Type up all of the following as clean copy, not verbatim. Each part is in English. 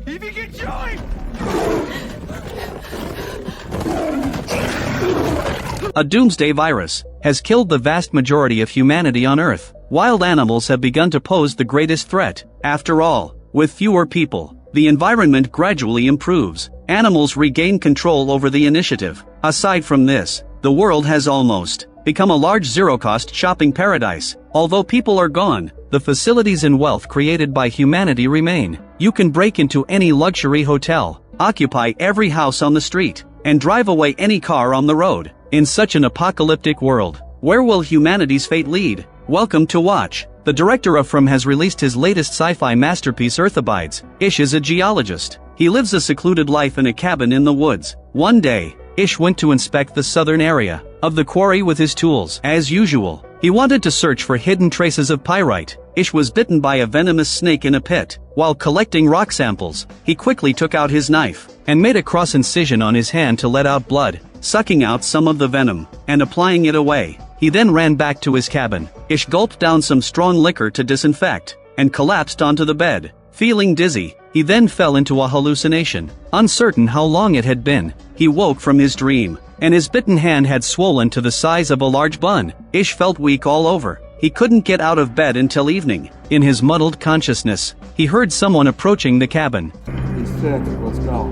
If you can join! A doomsday virus has killed the vast majority of humanity on Earth. Wild animals have begun to pose the greatest threat. After all, with fewer people, the environment gradually improves. Animals regain control over the initiative. Aside from this, the world has almost become a large zero-cost shopping paradise. Although people are gone, the facilities and wealth created by humanity remain. You can break into any luxury hotel, occupy every house on the street, and drive away any car on the road. In such an apocalyptic world, where will humanity's fate lead? Welcome to Watch. The director of From has released his latest sci-fi masterpiece Earth Abides. Ish is a geologist. He lives a secluded life in a cabin in the woods. One day, Ish went to inspect the southern area of the quarry with his tools. As usual, he wanted to search for hidden traces of pyrite. Ish was bitten by a venomous snake in a pit. While collecting rock samples, he quickly took out his knife and made a cross incision on his hand to let out blood, sucking out some of the venom and applying it away. He then ran back to his cabin. Ish gulped down some strong liquor to disinfect and collapsed onto the bed. Feeling dizzy, he then fell into a hallucination. Uncertain how long it had been, he woke from his dream, and his bitten hand had swollen to the size of a large bun. Ish felt weak all over. He couldn't get out of bed until evening. In his muddled consciousness, he heard someone approaching the cabin. He's sick, let's go.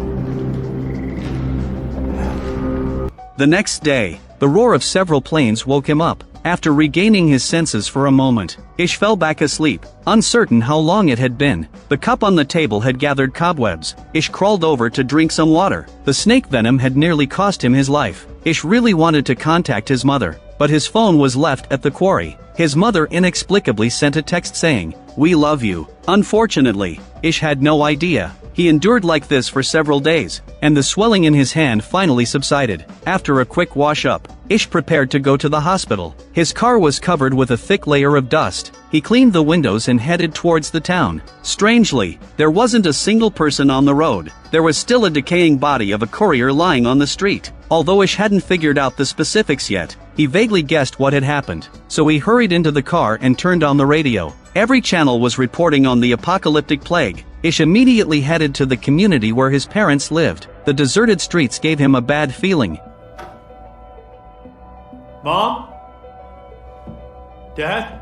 The next day, the roar of several planes woke him up. After regaining his senses for a moment, Ish fell back asleep, uncertain how long it had been. The cup on the table had gathered cobwebs. Ish crawled over to drink some water. The snake venom had nearly cost him his life. Ish really wanted to contact his mother, but his phone was left at the quarry. His mother inexplicably sent a text saying, "We love you." Unfortunately, Ish had no idea. He endured like this for several days, and the swelling in his hand finally subsided. After a quick wash-up, Ish prepared to go to the hospital. His car was covered with a thick layer of dust. He cleaned the windows and headed towards the town. Strangely, there wasn't a single person on the road. There was still a decaying body of a courier lying on the street. Although Ish hadn't figured out the specifics yet, he vaguely guessed what had happened. So he hurried into the car and turned on the radio. Every channel was reporting on the apocalyptic plague. Ish immediately headed to the community where his parents lived. The deserted streets gave him a bad feeling. Mom? Dad?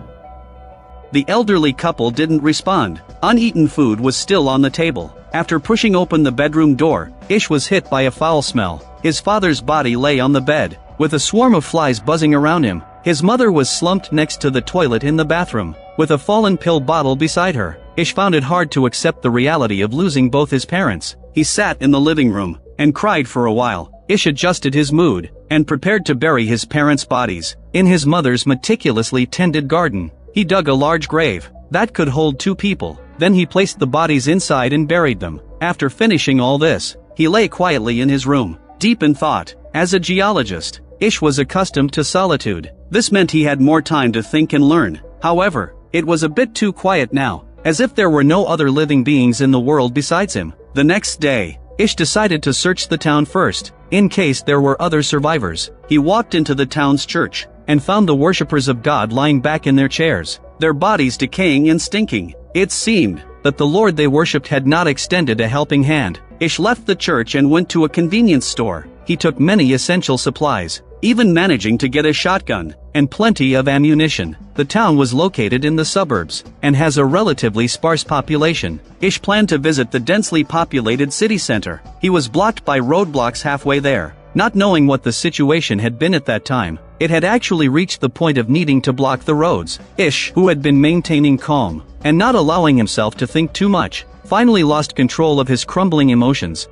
The elderly couple didn't respond. Uneaten food was still on the table. After pushing open the bedroom door, Ish was hit by a foul smell. His father's body lay on the bed, with a swarm of flies buzzing around him. His mother was slumped next to the toilet in the bathroom, with a fallen pill bottle beside her. Ish found it hard to accept the reality of losing both his parents. He sat in the living room and cried for a while. Ish adjusted his mood and prepared to bury his parents' bodies in his mother's meticulously tended garden. He dug a large grave that could hold 2 people. Then he placed the bodies inside and buried them. After finishing all this, he lay quietly in his room, deep in thought. As a geologist, Ish was accustomed to solitude. This meant he had more time to think and learn. However, it was a bit too quiet now, as if there were no other living beings in the world besides him. The next day, Ish decided to search the town first, in case there were other survivors. He walked into the town's church and found the worshippers of God lying back in their chairs, their bodies decaying and stinking. It seemed that the Lord they worshipped had not extended a helping hand. Ish left the church and went to a convenience store. He took many essential supplies, even managing to get a shotgun and plenty of ammunition. The town was located in the suburbs and has a relatively sparse population. Ish planned to visit the densely populated city center. He was blocked by roadblocks halfway there. Not knowing what the situation had been at that time, it had actually reached the point of needing to block the roads. Ish, who had been maintaining calm and not allowing himself to think too much, finally lost control of his crumbling emotions.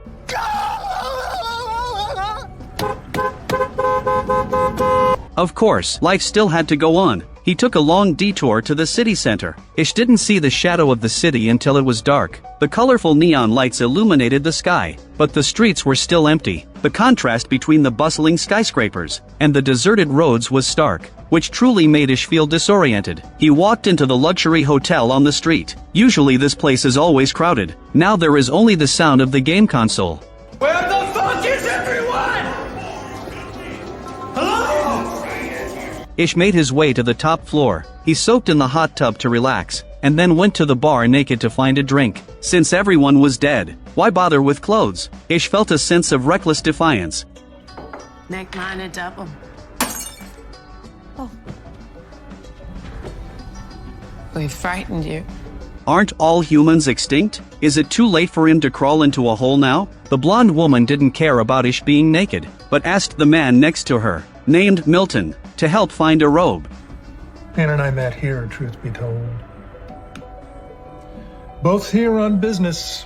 Of course, life still had to go on. He took a long detour to the city center. Ish didn't see the shadow of the city until it was dark. The colorful neon lights illuminated the sky, but the streets were still empty. The contrast between the bustling skyscrapers and the deserted roads was stark, which truly made Ish feel disoriented. He walked into the luxury hotel on the street. Usually this place is always crowded. Now there is only the sound of the game console. Where the fuck is everyone? Hello? Ish made his way to the top floor. He soaked in the hot tub to relax, and then went to the bar naked to find a drink. Since everyone was dead, Why bother with clothes? Ish felt a sense of reckless defiance. Make mine a double. Oh. We frightened you. Aren't all humans extinct? Is it too late for him to crawl into a hole now? The blonde woman didn't care about Ish being naked, but asked the man next to her, named Milton, to help find a robe. Ann and I met here, truth be told. Both here on business.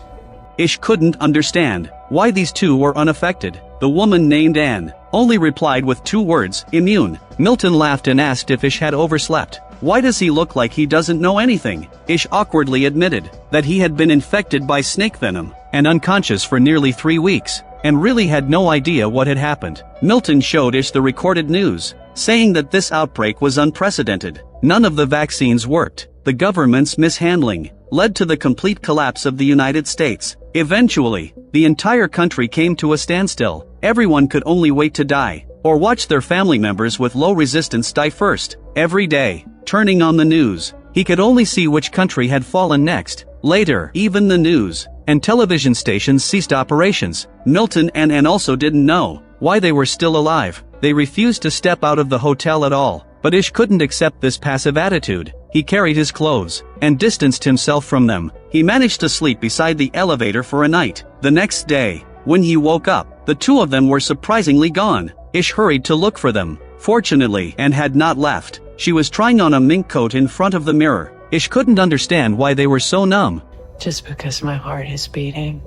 Ish couldn't understand why these two were unaffected. The woman named Anne only replied with 2 words, immune. Milton laughed and asked if Ish had overslept. Why does he look like he doesn't know anything? Ish awkwardly admitted that he had been infected by snake venom and unconscious for nearly 3 weeks, and really had no idea what had happened. Milton showed Ish the recorded news, saying that this outbreak was unprecedented. None of the vaccines worked. The government's mishandling led to the complete collapse of the United States. Eventually, the entire country came to a standstill. Everyone could only wait to die, or watch their family members with low resistance die first. Every day, turning on the news, he could only see which country had fallen next. Later, even the news and television stations ceased operations. Milton and Anne also didn't know why they were still alive. They refused to step out of the hotel at all. But Ish couldn't accept this passive attitude. He carried his clothes and distanced himself from them. He managed to sleep beside the elevator for a night. The next day, when he woke up, the 2 of them were surprisingly gone. Ish hurried to look for them. Fortunately, Anne had not left. She was trying on a mink coat in front of the mirror. Ish couldn't understand why they were so numb. Just because my heart is beating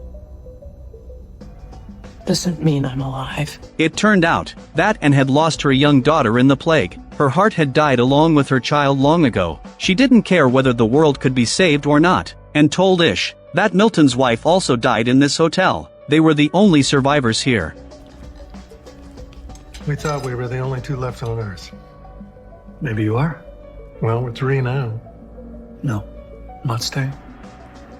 doesn't mean I'm alive. It turned out that Anne had lost her young daughter in the plague. Her heart had died along with her child long ago. She didn't care whether the world could be saved or not, and told Ish that Milton's wife also died in this hotel. They were the only survivors here. We thought we were the only 2 left on Earth. Maybe you are. Well, we're 3 now. No, not staying.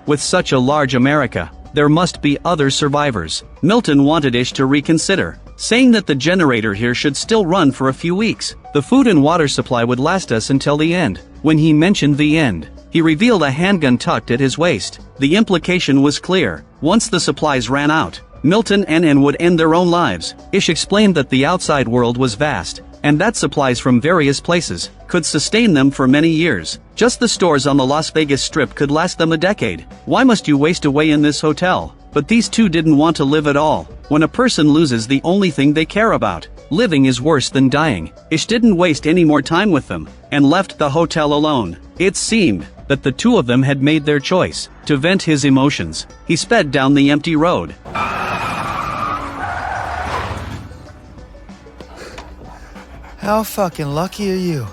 With such a large America, there must be other survivors. Milton wanted Ish to reconsider, saying that the generator here should still run for a few weeks. The food and water supply would last us until the end. When he mentioned the end, he revealed a handgun tucked at his waist. The implication was clear. Once the supplies ran out, Milton and Anne would end their own lives. Ish explained that the outside world was vast, and that supplies from various places could sustain them for many years. Just the stores on the Las Vegas Strip could last them a decade. Why must you waste away in this hotel? But these 2 didn't want to live at all. When a person loses the only thing they care about, living is worse than dying. Ish didn't waste any more time with them, and left the hotel alone. It seemed that the 2 of them had made their choice. To vent his emotions, he sped down the empty road. How fucking lucky are you?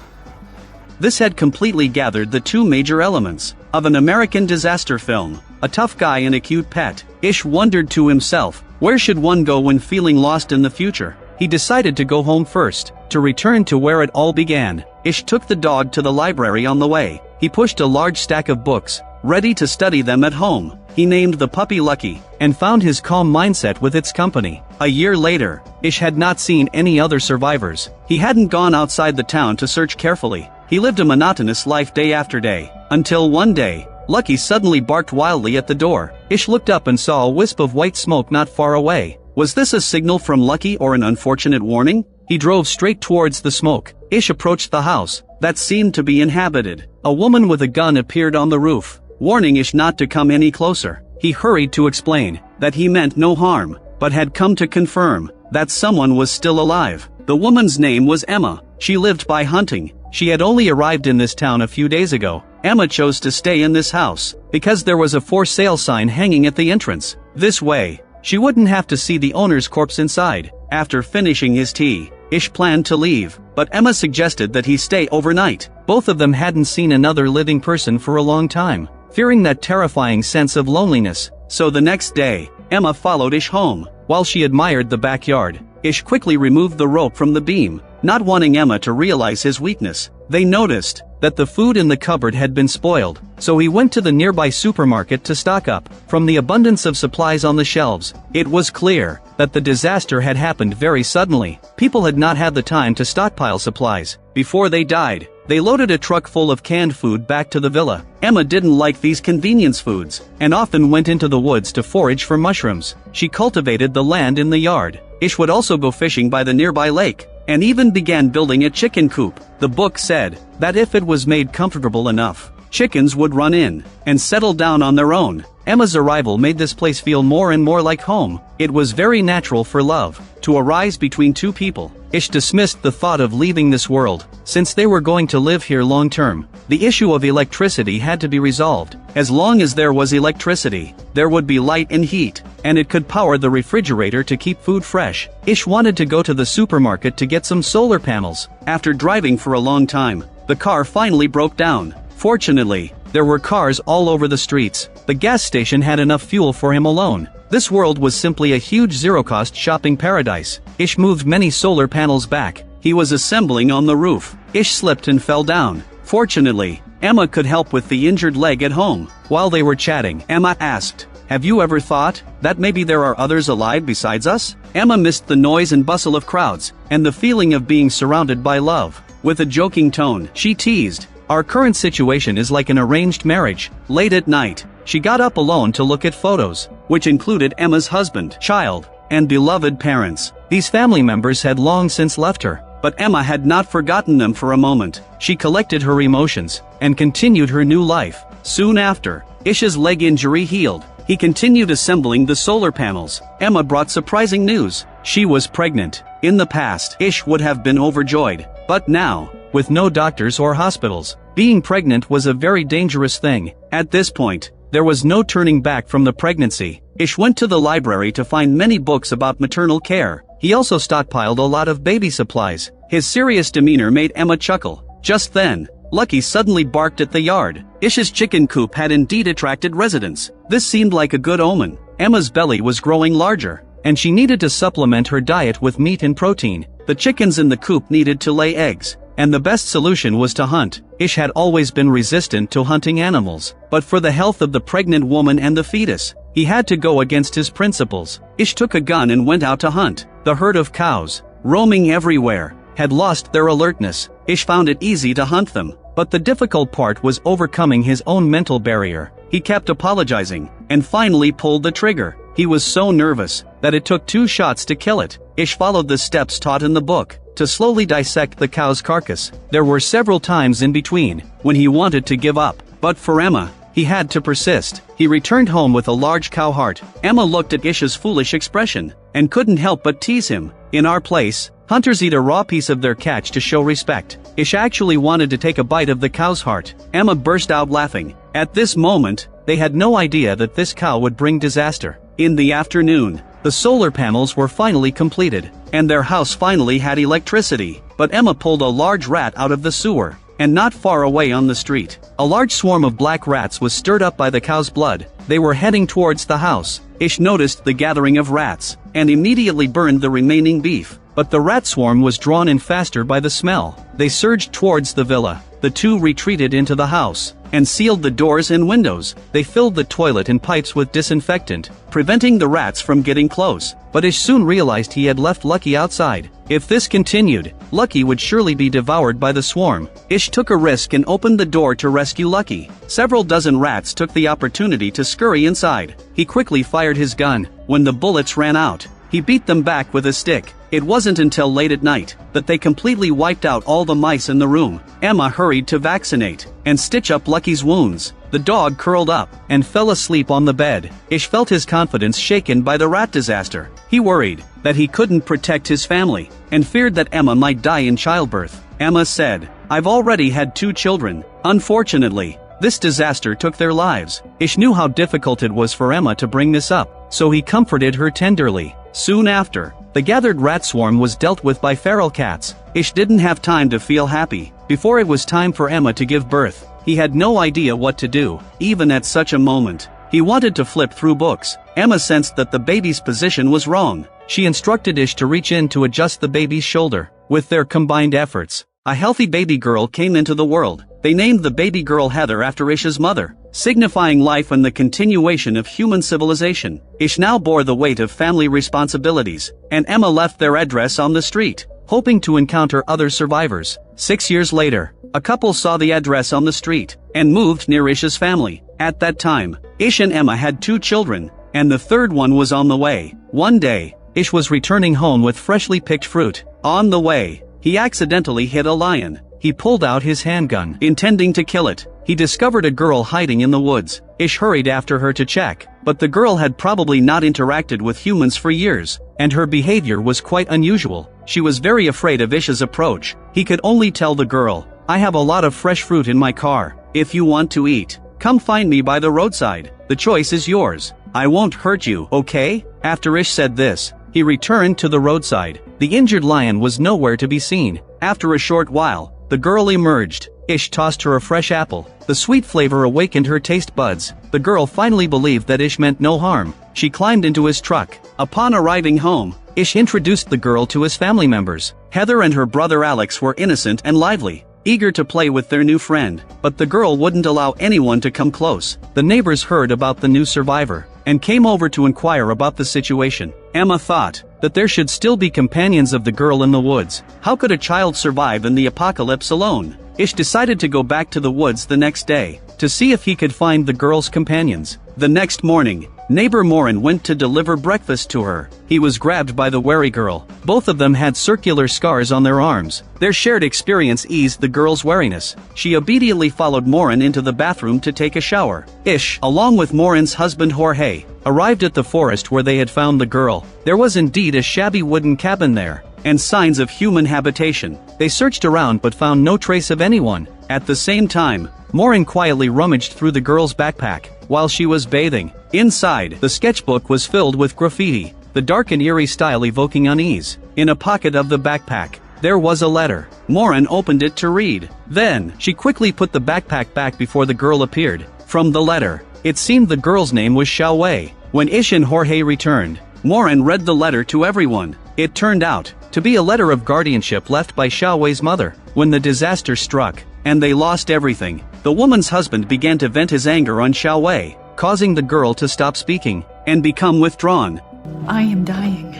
This had completely gathered the 2 major elements of an American disaster film: a tough guy and a cute pet. Ish wondered to himself, where should one go when feeling lost in the future? He decided to go home first, to return to where it all began. Ish took the dog to the library on the way. He pushed a large stack of books, ready to study them at home. He named the puppy Lucky, and found his calm mindset with its company. A year later, Ish had not seen any other survivors. He hadn't gone outside the town to search carefully. He lived a monotonous life day after day, until one day, Lucky suddenly barked wildly at the door. Ish looked up and saw a wisp of white smoke not far away. Was this a signal from Lucky or an unfortunate warning? He drove straight towards the smoke. Ish approached the house that seemed to be inhabited. A woman with a gun appeared on the roof, warning Ish not to come any closer. He hurried to explain that he meant no harm, but had come to confirm that someone was still alive. The woman's name was Emma. She lived by hunting. She had only arrived in this town a few days ago. Emma chose to stay in this house because there was a for sale sign hanging at the entrance. This way, she wouldn't have to see the owner's corpse inside. After finishing his tea, Ish planned to leave, but Emma suggested that he stay overnight. Both of them hadn't seen another living person for a long time, fearing that terrifying sense of loneliness. So the next day, Emma followed Ish home. While she admired the backyard, Ish quickly removed the rope from the beam, not wanting Emma to realize his weakness. They noticed that the food in the cupboard had been spoiled, so he went to the nearby supermarket to stock up. From the abundance of supplies on the shelves, it was clear that the disaster had happened very suddenly. People had not had the time to stockpile supplies before they died. They loaded a truck full of canned food back to the villa. Emma didn't like these convenience foods, and often went into the woods to forage for mushrooms. She cultivated the land in the yard. Ish would also go fishing by the nearby lake, and even began building a chicken coop. The book said that if it was made comfortable enough, chickens would run in and settle down on their own. Emma's arrival made this place feel more and more like home. It was very natural for love to arise between two people. Ish dismissed the thought of leaving this world, since they were going to live here long term. The issue of electricity had to be resolved. As long as there was electricity, there would be light and heat, and it could power the refrigerator to keep food fresh. Ish wanted to go to the supermarket to get some solar panels. After driving for a long time, the car finally broke down. Fortunately, there were cars all over the streets. The gas station had enough fuel for him alone. This world was simply a huge zero-cost shopping paradise. Ish moved many solar panels back. He was assembling on the roof. Ish slipped and fell down. Fortunately, Emma could help with the injured leg at home. While they were chatting, Emma asked, "Have you ever thought that maybe there are others alive besides us?" Emma missed the noise and bustle of crowds, and the feeling of being surrounded by love. With a joking tone, she teased, "Our current situation is like an arranged marriage." Late at night, she got up alone to look at photos, which included Emma's husband, child, and beloved parents. These family members had long since left her, but Emma had not forgotten them for a moment. She collected her emotions and continued her new life. Soon after, Ish's leg injury healed. He continued assembling the solar panels. Emma brought surprising news. She was pregnant. In the past, Ish would have been overjoyed, but now, with no doctors or hospitals, being pregnant was a very dangerous thing. At this point, there was no turning back from the pregnancy. Ish went to the library to find many books about maternal care. He also stockpiled a lot of baby supplies. His serious demeanor made Emma chuckle. Just then, Lucky suddenly barked at the yard. Ish's chicken coop had indeed attracted residents. This seemed like a good omen. Emma's belly was growing larger, and she needed to supplement her diet with meat and protein. The chickens in the coop needed to lay eggs, and the best solution was to hunt. Ish had always been resistant to hunting animals, but for the health of the pregnant woman and the fetus, he had to go against his principles. Ish took a gun and went out to hunt. The herd of cows, roaming everywhere, had lost their alertness. Ish found it easy to hunt them, but the difficult part was overcoming his own mental barrier. He kept apologizing, and finally pulled the trigger. He was so nervous that it took 2 shots to kill it. Ish followed the steps taught in the book to slowly dissect the cow's carcass. There were several times in between when he wanted to give up, but for Emma, he had to persist. He returned home with a large cow heart. Emma looked at Ish's foolish expression and couldn't help but tease him. In our place, hunters eat a raw piece of their catch to show respect. Ish actually wanted to take a bite of the cow's heart. Emma burst out laughing. At this moment, they had no idea that this cow would bring disaster. In the afternoon, the solar panels were finally completed, and their house finally had electricity. But Emma pulled a large rat out of the sewer, and not far away on the street, a large swarm of black rats was stirred up by the cow's blood. They were heading towards the house. Ish noticed the gathering of rats, and immediately burned the remaining beef. But the rat swarm was drawn in faster by the smell. They surged towards the villa. The two retreated into the house and sealed the doors and windows. They filled the toilet and pipes with disinfectant, preventing the rats from getting close. But Ish soon realized he had left Lucky outside. If this continued, Lucky would surely be devoured by the swarm. Ish took a risk and opened the door to rescue Lucky. Several dozen rats took the opportunity to scurry inside. He quickly fired his gun. When the bullets ran out, he beat them back with a stick. It wasn't until late at night that they completely wiped out all the mice in the room. Emma hurried to vaccinate and stitch up Lucky's wounds. The dog curled up and fell asleep on the bed. Ish felt his confidence shaken by the rat disaster. He worried that he couldn't protect his family and feared that Emma might die in childbirth. Emma said, "I've already had 2 children. Unfortunately, this disaster took their lives." Ish knew how difficult it was for Emma to bring this up, so he comforted her tenderly. Soon after, the gathered rat swarm was dealt with by feral cats. Ish didn't have time to feel happy. Before it was time for Emma to give birth, he had no idea what to do. Even at such a moment, he wanted to flip through books. Emma sensed that the baby's position was wrong. She instructed Ish to reach in to adjust the baby's shoulder. With their combined efforts, a healthy baby girl came into the world. They named the baby girl Heather after Ish's mother, signifying life and the continuation of human civilization. Ish now bore the weight of family responsibilities, and Emma left their address on the street, hoping to encounter other survivors. 6 years later, a couple saw the address on the street and moved near Ish's family. At that time, Ish and Emma had 2 children, and the third one was on the way. One day, Ish was returning home with freshly picked fruit. On the way, he accidentally hit a lion. He pulled out his handgun, intending to kill it. He discovered a girl hiding in the woods. Ish hurried after her to check, but the girl had probably not interacted with humans for years, and her behavior was quite unusual. She was very afraid of Ish's approach. He could only tell the girl, "I have a lot of fresh fruit in my car. If you want to eat, come find me by the roadside. The choice is yours. I won't hurt you, okay?" After Ish said this, he returned to the roadside. The injured lion was nowhere to be seen. After a short while, the girl emerged. Ish tossed her a fresh apple. The sweet flavor awakened her taste buds. The girl finally believed that Ish meant no harm. She climbed into his truck. Upon arriving home, Ish introduced the girl to his family members. Heather and her brother Alex were innocent and lively, eager to play with their new friend, but the girl wouldn't allow anyone to come close. The neighbors heard about the new survivor and came over to inquire about the situation. Emma thought that there should still be companions of the girl in the woods. How could a child survive in the apocalypse alone? Ish decided to go back to the woods the next day to see if he could find the girl's companions. The next morning, neighbor Morin went to deliver breakfast to her. He was grabbed by the wary girl. Both of them had circular scars on their arms. Their shared experience eased the girl's wariness. She obediently followed Morin into the bathroom to take a shower. Ish, along with Morin's husband Jorge, arrived at the forest where they had found the girl. There was indeed a shabby wooden cabin there, and signs of human habitation. They searched around but found no trace of anyone. At the same time, Morin quietly rummaged through the girl's backpack while she was bathing. Inside, the sketchbook was filled with graffiti, the dark and eerie style evoking unease. In a pocket of the backpack, there was a letter. Morin opened it to read. Then, she quickly put the backpack back before the girl appeared. From the letter, it seemed the girl's name was Xiao Wei. When Ish and Jorge returned, Morin read the letter to everyone. It turned out to be a letter of guardianship left by Xiao Wei's mother. When the disaster struck, and they lost everything, the woman's husband began to vent his anger on Xiao Wei, causing the girl to stop speaking and become withdrawn. I am dying.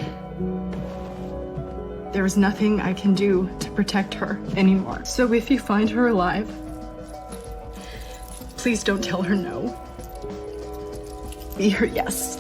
There is nothing I can do to protect her anymore. So if you find her alive, please don't tell her no. Be her yes.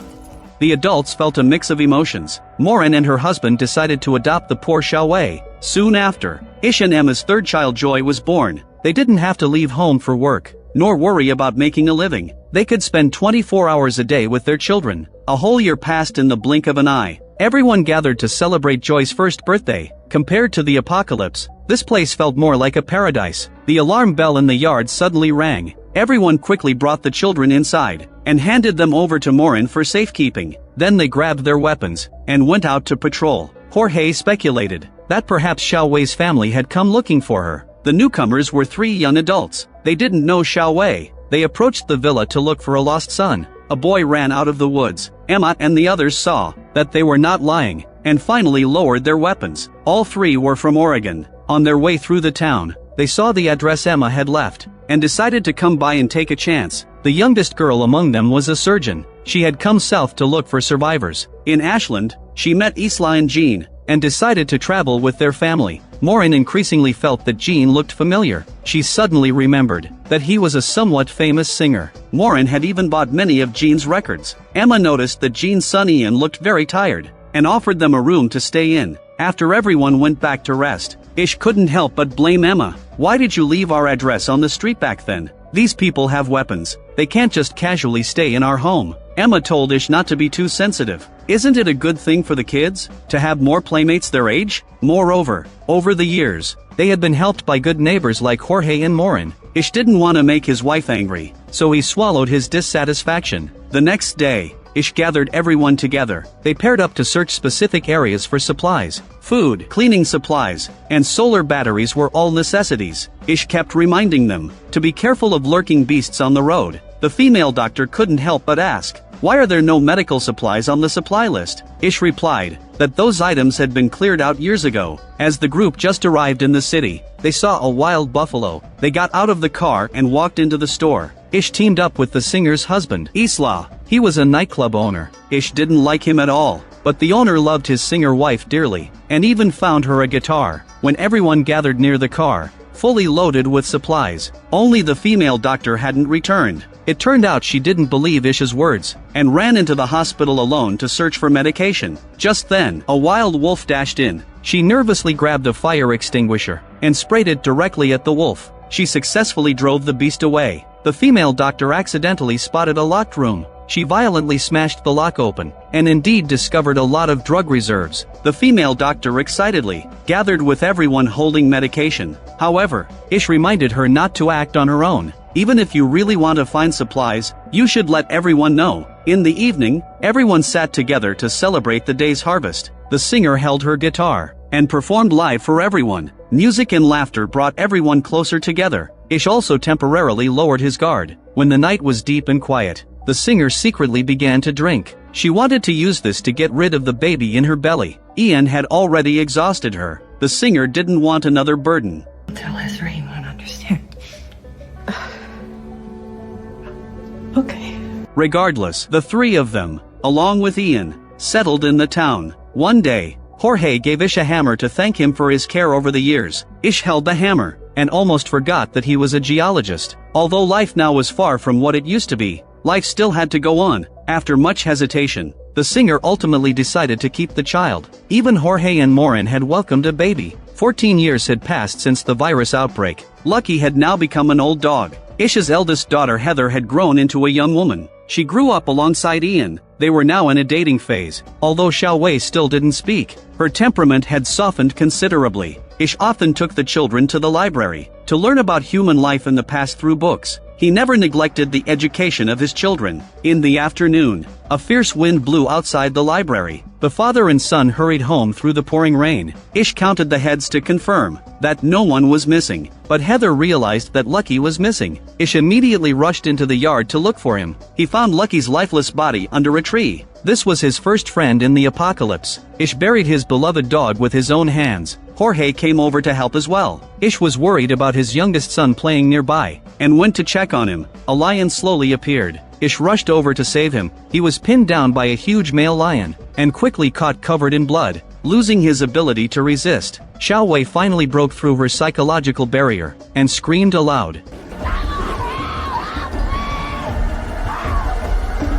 The adults felt a mix of emotions. Morin and her husband decided to adopt the poor Xiao Wei. Soon after, Ish and Emma's third child Joy was born. They didn't have to leave home for work, nor worry about making a living. They could spend 24 hours a day with their children. A whole year passed in the blink of an eye. Everyone gathered to celebrate Joy's first birthday. Compared to the apocalypse, this place felt more like a paradise. The alarm bell in the yard suddenly rang. Everyone quickly brought the children inside and handed them over to Morin for safekeeping. Then they grabbed their weapons and went out to patrol. Jorge speculated that perhaps Xiao Wei's family had come looking for her. The newcomers were 3 young adults. They didn't know Xiao Wei. They approached the villa to look for a lost son. A boy ran out of the woods. Emma and the others saw that they were not lying and finally lowered their weapons. All 3 were from Oregon. On their way through the town, they saw the address Emma had left and decided to come by and take a chance. The youngest girl among them was a surgeon. She had come south to look for survivors. In Ashland, she met Isla and Jean and decided to travel with their family. Morin increasingly felt that Jean looked familiar. She suddenly remembered that he was a somewhat famous singer. Morin had even bought many of Jean's records. Emma noticed that Jean's son Ian looked very tired and offered them a room to stay in. After everyone went back to rest, Ish couldn't help but blame Emma. "Why did you leave our address on the street back then? These people have weapons. They can't just casually stay in our home." Emma told Ish not to be too sensitive. Isn't it a good thing for the kids to have more playmates their age? Moreover, over the years, they had been helped by good neighbors like Jorge and Morin. Ish didn't want to make his wife angry, so he swallowed his dissatisfaction. The next day, Ish gathered everyone together. They paired up to search specific areas for supplies. Food, cleaning supplies, and solar batteries were all necessities. Ish kept reminding them to be careful of lurking beasts on the road. The female doctor couldn't help but ask, "Why are there no medical supplies on the supply list?" Ish replied that those items had been cleared out years ago. As the group just arrived in the city, they saw a wild buffalo. They got out of the car and walked into the store. Ish teamed up with the singer's husband, Isla. He was a nightclub owner. Ish didn't like him at all, but the owner loved his singer wife dearly, and even found her a guitar. When everyone gathered near the car, fully loaded with supplies. Only the female doctor hadn't returned. It turned out she didn't believe Ish's words, and ran into the hospital alone to search for medication. Just then, a wild wolf dashed in. She nervously grabbed a fire extinguisher, and sprayed it directly at the wolf. She successfully drove the beast away. The female doctor accidentally spotted a locked room. She violently smashed the lock open, and indeed discovered a lot of drug reserves. The female doctor excitedly gathered with everyone holding medication. However, Ish reminded her not to act on her own. Even if you really want to find supplies, you should let everyone know. In the evening, everyone sat together to celebrate the day's harvest. The singer held her guitar and performed live for everyone. Music and laughter brought everyone closer together. Ish also temporarily lowered his guard. When the night was deep and quiet, the singer secretly began to drink. She wanted to use this to get rid of the baby in her belly. Ian had already exhausted her. The singer didn't want another burden. Tell Ezra he won't understand. Okay. Regardless, the three of them, along with Ian, settled in the town. One day, Jorge gave Ish a hammer to thank him for his care over the years. Ish held the hammer, and almost forgot that he was a geologist. Although life now was far from what it used to be, life still had to go on. After much hesitation, the singer ultimately decided to keep the child. Even Jorge and Morin had welcomed a baby. 14 years had passed since the virus outbreak. Lucky had now become an old dog. Ish's eldest daughter Heather had grown into a young woman. She grew up alongside Ian. They were now in a dating phase. Although Xiao Wei still didn't speak, her temperament had softened considerably. Ish often took the children to the library to learn about human life in the past through books. He never neglected the education of his children. In the afternoon, a fierce wind blew outside the library. The father and son hurried home through the pouring rain. Ish counted the heads to confirm that no one was missing, but Heather realized that Lucky was missing. Ish immediately rushed into the yard to look for him. He found Lucky's lifeless body under a tree. This was his first friend in the apocalypse. Ish buried his beloved dog with his own hands. Jorge came over to help as well. Ish was worried about his youngest son playing nearby, and went to check on him. A lion slowly appeared. Ish rushed over to save him. He was pinned down by a huge male lion, and quickly caught covered in blood. Losing his ability to resist, Xiao Wei finally broke through her psychological barrier, and screamed aloud.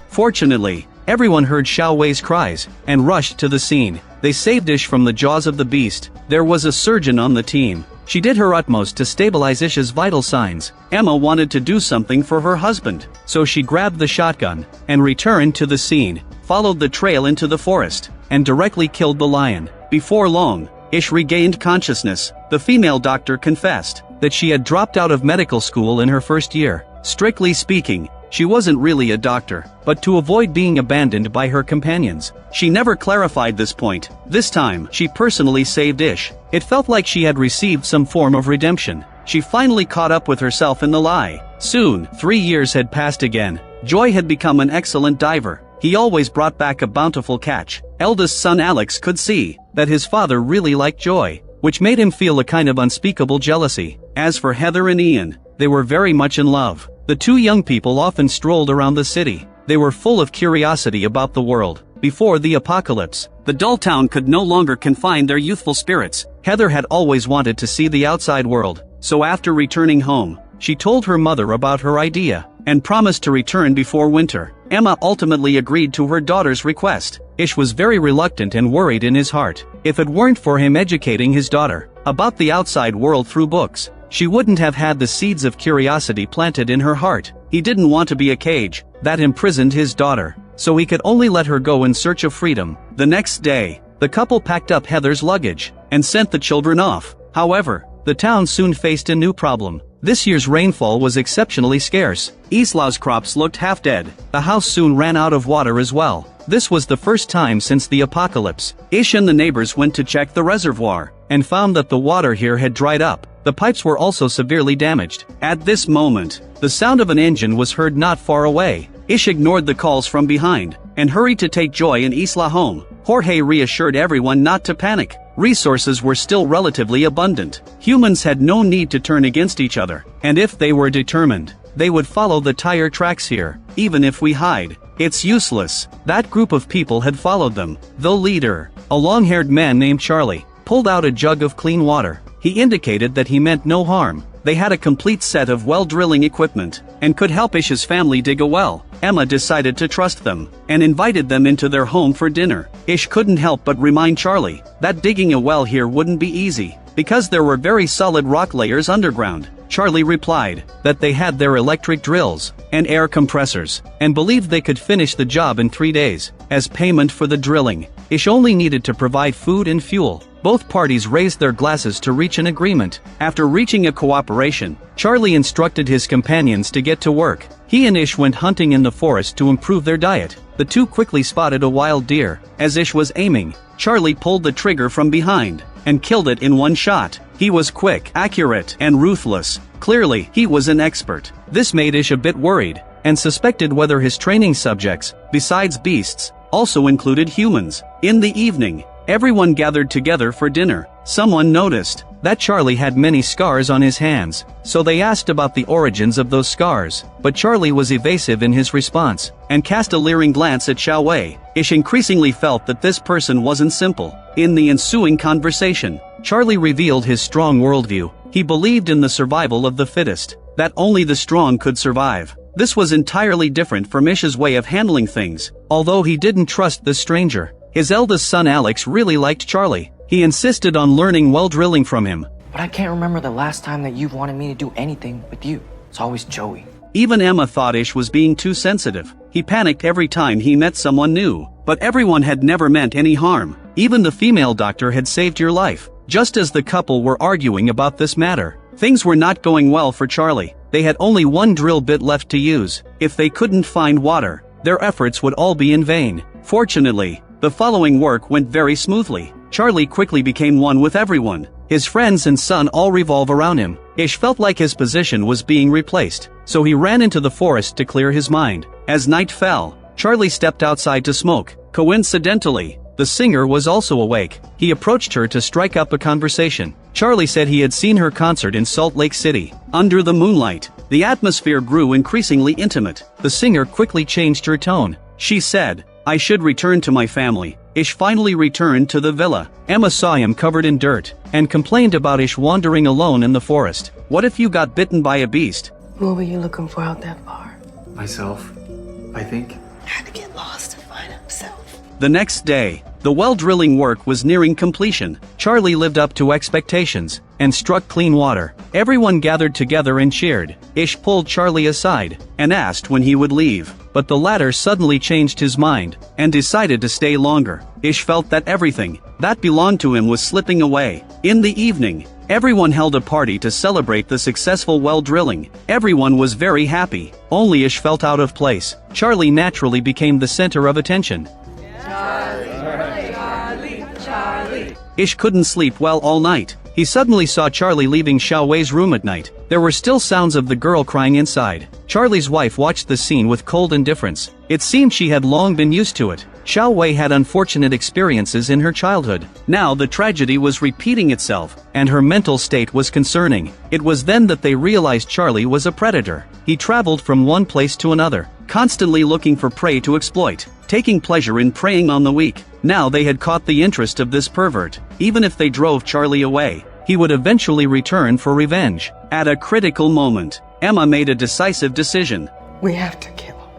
Fortunately, everyone heard Xiao Wei's cries, and rushed to the scene. They saved Ish from the jaws of the beast. There was a surgeon on the team. She did her utmost to stabilize Ish's vital signs. Emma wanted to do something for her husband, so she grabbed the shotgun, and returned to the scene, followed the trail into the forest, and directly killed the lion. Before long, Ish regained consciousness. The female doctor confessed that she had dropped out of medical school in her first year. Strictly speaking, she wasn't really a doctor, but to avoid being abandoned by her companions. She never clarified this point. This time, she personally saved Ish. It felt like she had received some form of redemption. She finally caught up with herself in the lie. Soon, 3 years had passed again. Joy had become an excellent diver. He always brought back a bountiful catch. Eldest son Alex could see that his father really liked Joy, which made him feel a kind of unspeakable jealousy. As for Heather and Ian, they were very much in love. The two young people often strolled around the city. They were full of curiosity about the world. Before the apocalypse, the dull town could no longer confine their youthful spirits. Heather had always wanted to see the outside world, so after returning home, she told her mother about her idea, and promised to return before winter. Emma ultimately agreed to her daughter's request. Ish was very reluctant and worried in his heart. If it weren't for him educating his daughter about the outside world through books, she wouldn't have had the seeds of curiosity planted in her heart. He didn't want to be a cage that imprisoned his daughter, so he could only let her go in search of freedom. The next day, the couple packed up Heather's luggage and sent the children off. However, the town soon faced a new problem. This year's rainfall was exceptionally scarce. Isla's crops looked half dead. The house soon ran out of water as well. This was the first time since the apocalypse. Ish and the neighbors went to check the reservoir, and found that the water here had dried up. The pipes were also severely damaged. At this moment, the sound of an engine was heard not far away. Ish ignored the calls from behind, and hurried to take Joy and Isla home. Jorge reassured everyone not to panic. Resources were still relatively abundant. Humans had no need to turn against each other, and if they were determined, they would follow the tire tracks here. Even if we hide, it's useless. That group of people had followed them. The leader, a long-haired man named Charlie, pulled out a jug of clean water. he indicated that he meant no harm. They had a complete set of well-drilling equipment, and could help Ish's family dig a well. Emma decided to trust them, and invited them into their home for dinner. Ish couldn't help but remind Charlie that digging a well here wouldn't be easy, because there were very solid rock layers underground. Charlie replied that they had their electric drills and air compressors, and believed they could finish the job in 3 days. As payment for the drilling, Ish only needed to provide food and fuel. Both parties raised their glasses to reach an agreement. After reaching a cooperation, Charlie instructed his companions to get to work. He and Ish went hunting in the forest to improve their diet. The two quickly spotted a wild deer. As Ish was aiming, Charlie pulled the trigger from behind and killed it in one shot. He was quick, accurate, and ruthless. Clearly, he was an expert. This made Ish a bit worried, and suspected whether his training subjects, besides beasts, also included humans. In the evening, everyone gathered together for dinner. Someone noticed that Charlie had many scars on his hands, so they asked about the origins of those scars. But Charlie was evasive in his response, and cast a leering glance at Xiao Wei. Ish increasingly felt that this person wasn't simple. In the ensuing conversation, Charlie revealed his strong worldview. He believed in the survival of the fittest, that only the strong could survive. This was entirely different from Ish's way of handling things. Although he didn't trust the stranger, his eldest son Alex really liked Charlie. He insisted on learning well drilling from him. But I can't remember the last time that you've wanted me to do anything with you. It's always Joey. Even Emma thought Ish was being too sensitive. He panicked every time he met someone new. But everyone had never meant any harm. Even the female doctor had saved your life. Just as the couple were arguing about this matter, things were not going well for Charlie. They had only one drill bit left to use. If they couldn't find water, their efforts would all be in vain. Fortunately, the following work went very smoothly. Charlie quickly became one with everyone. His friends and son all revolve around him. Ish felt like his position was being replaced, so he ran into the forest to clear his mind. As night fell, Charlie stepped outside to smoke. Coincidentally, the singer was also awake. He approached her to strike up a conversation. Charlie said he had seen her concert in Salt Lake City. Under the moonlight, the atmosphere grew increasingly intimate. The singer quickly changed her tone. She said, "I should return to my family." Ish finally returned to the villa. Emma saw him covered in dirt, and complained about Ish wandering alone in the forest. What if you got bitten by a beast? What were you looking for out that far? Myself, I think. Had to get lost to find himself. The next day, the well drilling work was nearing completion. Charlie lived up to expectations, and struck clean water. Everyone gathered together and cheered. Ish pulled Charlie aside, and asked when he would leave. But the latter suddenly changed his mind, and decided to stay longer. Ish felt that everything that belonged to him was slipping away. In the evening, everyone held a party to celebrate the successful well drilling. Everyone was very happy. Only Ish felt out of place. Charlie naturally became the center of attention. Ish couldn't sleep well all night. He suddenly saw Charlie leaving Xiao Wei's room at night. There were still sounds of the girl crying inside. Charlie's wife watched the scene with cold indifference. It seemed she had long been used to it. Xiao Wei had unfortunate experiences in her childhood. Now the tragedy was repeating itself, and her mental state was concerning. It was then that they realized Charlie was a predator. He traveled from one place to another, constantly looking for prey to exploit, taking pleasure in preying on the weak. Now they had caught the interest of this pervert. Even if they drove Charlie away, he would eventually return for revenge. At a critical moment, Emma made a decisive decision. We have to kill him.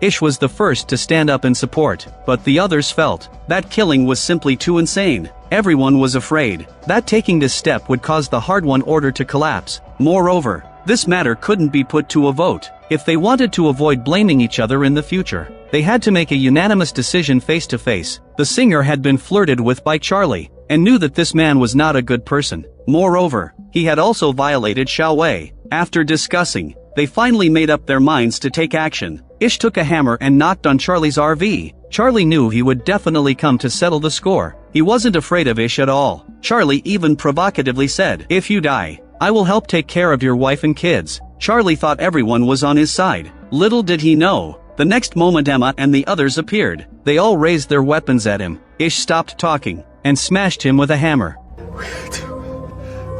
Ish was the first to stand up in support, but the others felt that killing was simply too insane. Everyone was afraid that taking this step would cause the hard-won order to collapse. Moreover, this matter couldn't be put to a vote. If they wanted to avoid blaming each other in the future, they had to make a unanimous decision face to face. The singer had been flirted with by Charlie, and knew that this man was not a good person. Moreover, he had also violated Xiao Wei. After discussing, they finally made up their minds to take action. Ish took a hammer and knocked on Charlie's RV. Charlie knew he would definitely come to settle the score. He wasn't afraid of Ish at all. Charlie even provocatively said, "If you die, I will help take care of your wife and kids." Charlie thought everyone was on his side. Little did he know, the next moment Emma and the others appeared. They all raised their weapons at him. Ish stopped talking, and smashed him with a hammer. We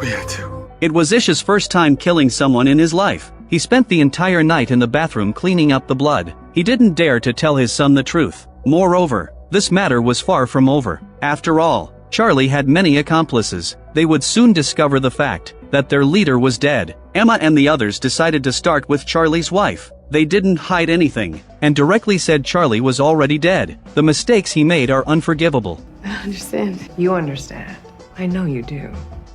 had to. It was Ish's first time killing someone in his life. He spent the entire night in the bathroom cleaning up the blood. He didn't dare to tell his son the truth. Moreover, this matter was far from over. After all, Charlie had many accomplices. they would soon discover the fact that their leader was dead. Emma and the others decided to start with Charlie's wife. They didn't hide anything, and directly said Charlie was already dead. The mistakes he made are unforgivable. I understand. You understand. I know you do.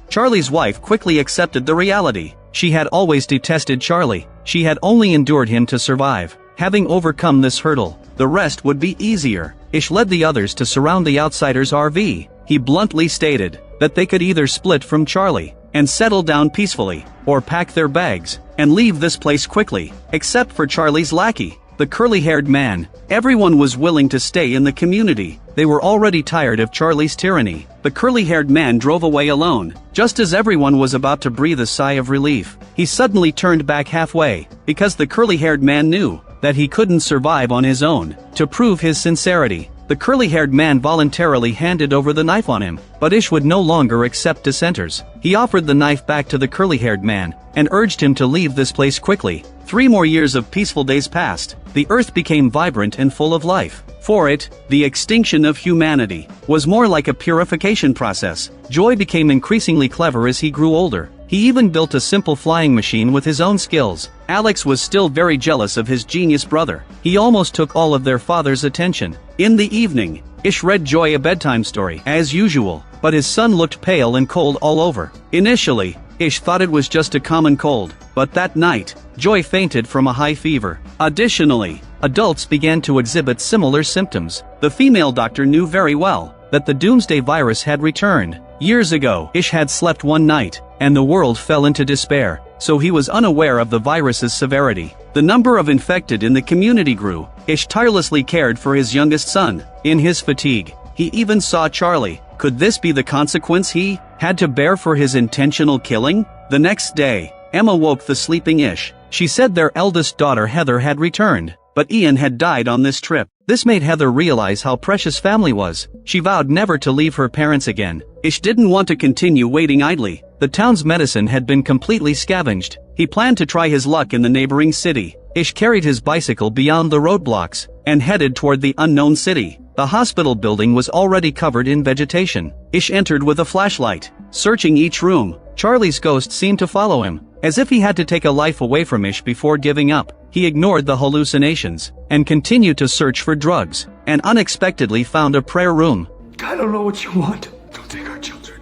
Charlie's wife quickly accepted the reality. She had always detested Charlie. She had only endured him to survive. Having overcome this hurdle, the rest would be easier. Ish led the others to surround the outsider's RV. He bluntly stated that they could either split from Charlie and settle down peacefully, or pack their bags and leave this place quickly, except for Charlie's lackey, the curly-haired man. Everyone was willing to stay in the community. They were already tired of Charlie's tyranny. The curly-haired man drove away alone. Just as everyone was about to breathe a sigh of relief, he suddenly turned back halfway, because the curly-haired man knew that he couldn't survive on his own. To prove his sincerity, the curly-haired man voluntarily handed over the knife on him, but Ish would no longer accept dissenters. He offered the knife back to the curly-haired man and urged him to leave this place quickly. 3 more years of peaceful days passed. The earth became vibrant and full of life. For it, the extinction of humanity was more like a purification process. Joy became increasingly clever as he grew older. He even built a simple flying machine with his own skills. Alex was still very jealous of his genius brother. He almost took all of their father's attention. In the evening, Ish read Joy a bedtime story, as usual, but his son looked pale and cold all over. Initially, Ish thought it was just a common cold, but that night, Joy fainted from a high fever. Additionally, adults began to exhibit similar symptoms. The female doctor knew very well that the doomsday virus had returned. Years ago, Ish had slept one night, and the world fell into despair, so he was unaware of the virus's severity. The number of infected in the community grew. Ish tirelessly cared for his youngest son. In his fatigue, he even saw Charlie. Could this be the consequence he had to bear for his intentional killing? The next day, Emma woke the sleeping Ish. She said their eldest daughter Heather had returned, but Ian had died on this trip. This made Heather realize how precious family was. She vowed never to leave her parents again. Ish didn't want to continue waiting idly. The town's medicine had been completely scavenged. He planned to try his luck in the neighboring city. Ish carried his bicycle beyond the roadblocks and headed toward the unknown city. The hospital building was already covered in vegetation. Ish entered with a flashlight, searching each room. Charlie's ghost seemed to follow him, as if he had to take a life away from Ish before giving up. He ignored the hallucinations and continued to search for drugs, and unexpectedly found a prayer room. I don't know what you want. Don't take our children.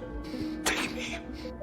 Take me.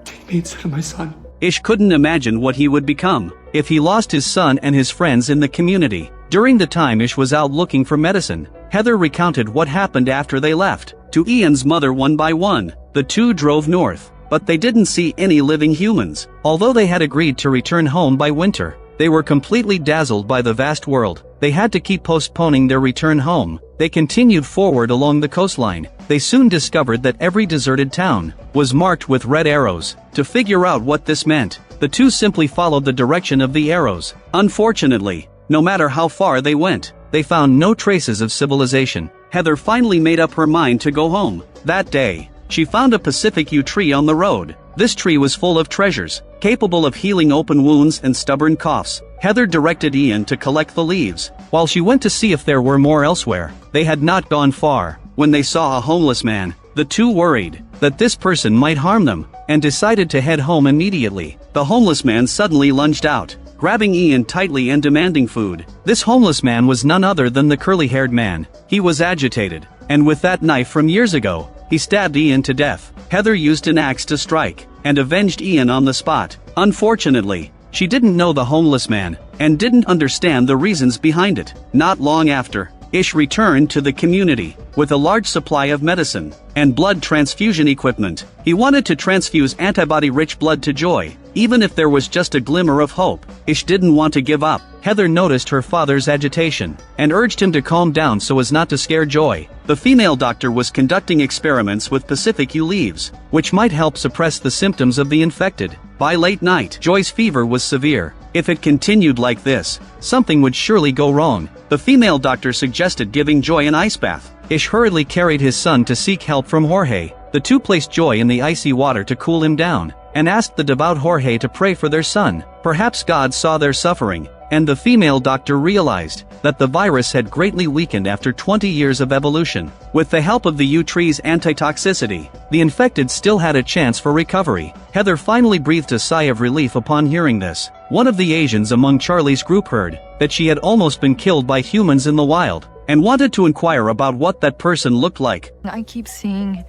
Take me instead of my son. Ish couldn't imagine what he would become if he lost his son and his friends in the community. During the time Ish was out looking for medicine, Heather recounted what happened after they left to Ian's mother one by one. The two drove north, but they didn't see any living humans. Although they had agreed to return home by winter, they were completely dazzled by the vast world. They had to keep postponing their return home. They continued forward along the coastline. They soon discovered that every deserted town was marked with red arrows. To figure out what this meant, the two simply followed the direction of the arrows. Unfortunately, no matter how far they went, they found no traces of civilization. Heather finally made up her mind to go home. That day, she found a Pacific yew tree on the road. This tree was full of treasures, capable of healing open wounds and stubborn coughs. Heather directed Ian to collect the leaves, while she went to see if there were more elsewhere. They had not gone far when they saw a homeless man. The two worried that this person might harm them, and decided to head home immediately. The homeless man suddenly lunged out, grabbing Ian tightly and demanding food. This homeless man was none other than the curly-haired man. He was agitated, and with that knife from years ago, he stabbed Ian to death. Heather used an axe to strike, and avenged Ian on the spot. Unfortunately, she didn't know the homeless man, and didn't understand the reasons behind it. Not long after, Ish returned to the community with a large supply of medicine and blood transfusion equipment. He wanted to transfuse antibody-rich blood to Joy, even if there was just a glimmer of hope. Ish didn't want to give up. Heather noticed her father's agitation and urged him to calm down so as not to scare Joy. The female doctor was conducting experiments with Pacific yew leaves, which might help suppress the symptoms of the infected. By late night, Joy's fever was severe. If it continued like this, something would surely go wrong. The female doctor suggested giving Joy an ice bath. Ish hurriedly carried his son to seek help from Jorge. The two placed Joy in the icy water to cool him down, and asked the devout Jorge to pray for their son. Perhaps God saw their suffering, and the female doctor realized that the virus had greatly weakened after 20 years of evolution. With the help of the yew tree's antitoxicity, the infected still had a chance for recovery. Heather finally breathed a sigh of relief upon hearing this. One of the Asians among Charlie's group heard that she had almost been killed by humans in the wild, and wanted to inquire about what that person looked like. I keep seeing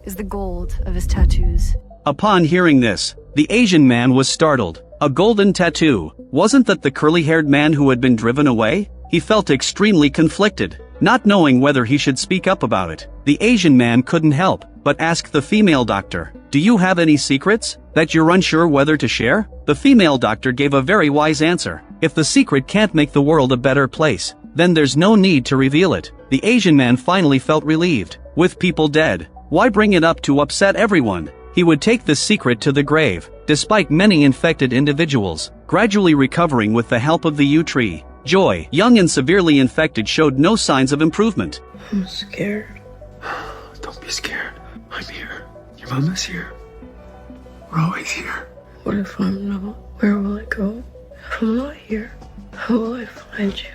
is the gold of his tattoos. Upon hearing this, the Asian man was startled. A golden tattoo? Wasn't that the curly-haired man who had been driven away? He felt extremely conflicted, not knowing whether he should speak up about it. The Asian man couldn't help but ask the female doctor, "Do you have any secrets that you're unsure whether to share?" The female doctor gave a very wise answer. If the secret can't make the world a better place, then there's no need to reveal it. The Asian man finally felt relieved. With people dead, why bring it up to upset everyone? He would take the secret to the grave. Despite many infected individuals gradually recovering with the help of the yew tree, Joy, young and severely infected, showed no signs of improvement. I'm scared. Don't be scared. I'm here. Your mom is here. We're always here. What if I'm not? Where will I go? If I'm not here, how will I find you?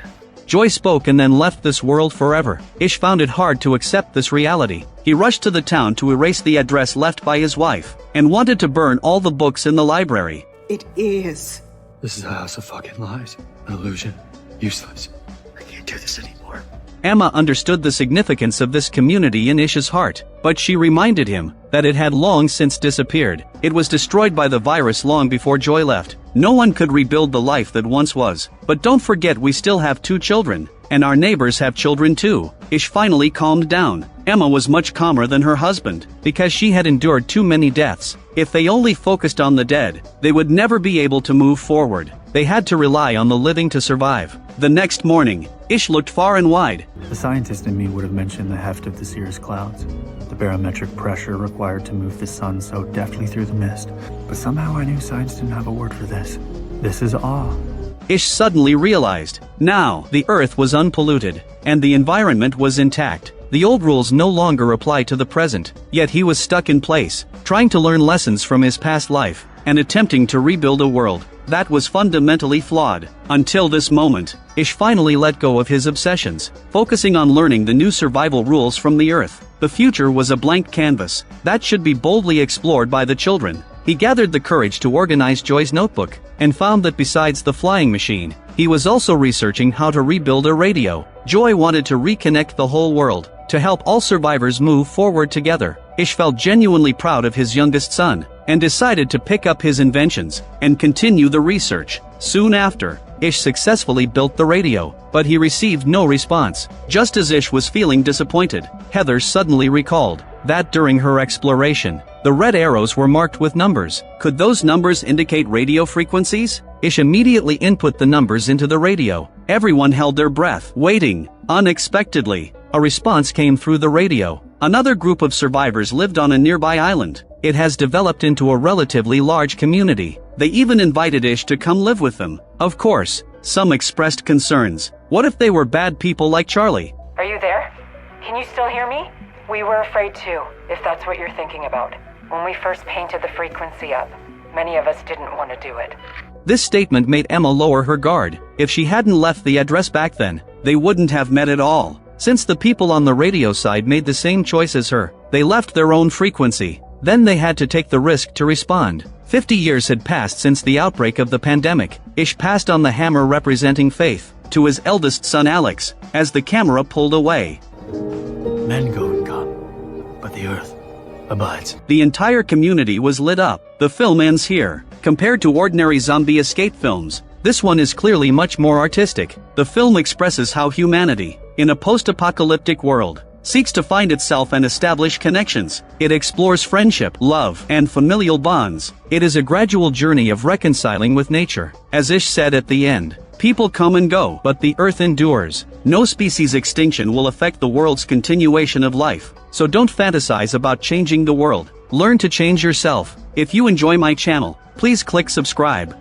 Joy spoke and then left this world forever. Ish found it hard to accept this reality. He rushed to the town to erase the address left by his wife, and wanted to burn all the books in the library. It is. This is a house of fucking lies. An illusion. Useless. I can't do this anymore. Emma understood the significance of this community in Ish's heart, but she reminded him that it had long since disappeared. It was destroyed by the virus long before Joy left. No one could rebuild the life that once was. But don't forget, we still have 2 children, and our neighbors have children too. Ish finally calmed down. Emma was much calmer than her husband, because she had endured too many deaths. If they only focused on the dead, they would never be able to move forward. They had to rely on the living to survive. The next morning, Ish looked far and wide. The scientist in me would have mentioned the heft of the cirrus clouds, the barometric pressure required to move the sun so deftly through the mist. But somehow I knew science didn't have a word for this. This is awe. Ish suddenly realized. Now, the earth was unpolluted, and the environment was intact. The old rules no longer apply to the present, yet he was stuck in place, trying to learn lessons from his past life, and attempting to rebuild a world that was fundamentally flawed. Until this moment, Ish finally let go of his obsessions, focusing on learning the new survival rules from the earth. The future was a blank canvas that should be boldly explored by the children. He gathered the courage to organize Joy's notebook, and found that besides the flying machine, he was also researching how to rebuild a radio. Joy wanted to reconnect the whole world, to help all survivors move forward together. Ish felt genuinely proud of his youngest son, and decided to pick up his inventions and continue the research. Soon after, Ish successfully built the radio, but he received no response. Just as Ish was feeling disappointed, Heather suddenly recalled that during her exploration, the red arrows were marked with numbers. Could those numbers indicate radio frequencies? Ish immediately input the numbers into the radio. Everyone held their breath, waiting. Unexpectedly, a response came through the radio. Another group of survivors lived on a nearby island. It has developed into a relatively large community. They even invited Ish to come live with them. Of course, some expressed concerns. What if they were bad people like Charlie? Are you there? Can you still hear me? We were afraid too, if that's what you're thinking about. When we first painted the frequency up, many of us didn't want to do it. This statement made Emma lower her guard. If she hadn't left the address back then, they wouldn't have met at all. Since the people on the radio side made the same choice as her, they left their own frequency. Then they had to take the risk to respond. 50 years had passed since the outbreak of the pandemic. Ish passed on the hammer representing faith to his eldest son Alex, as the camera pulled away. Men go and come, but the earth abides. The entire community was lit up. The film ends here. Compared to ordinary zombie escape films, this one is clearly much more artistic. The film expresses how humanity, in a post-apocalyptic world, seeks to find itself and establish connections. It explores friendship, love, and familial bonds. It is a gradual journey of reconciling with nature. As Ish said at the end, people come and go, but the earth endures. No species extinction will affect the world's continuation of life. So don't fantasize about changing the world. Learn to change yourself. If you enjoy my channel, please click subscribe.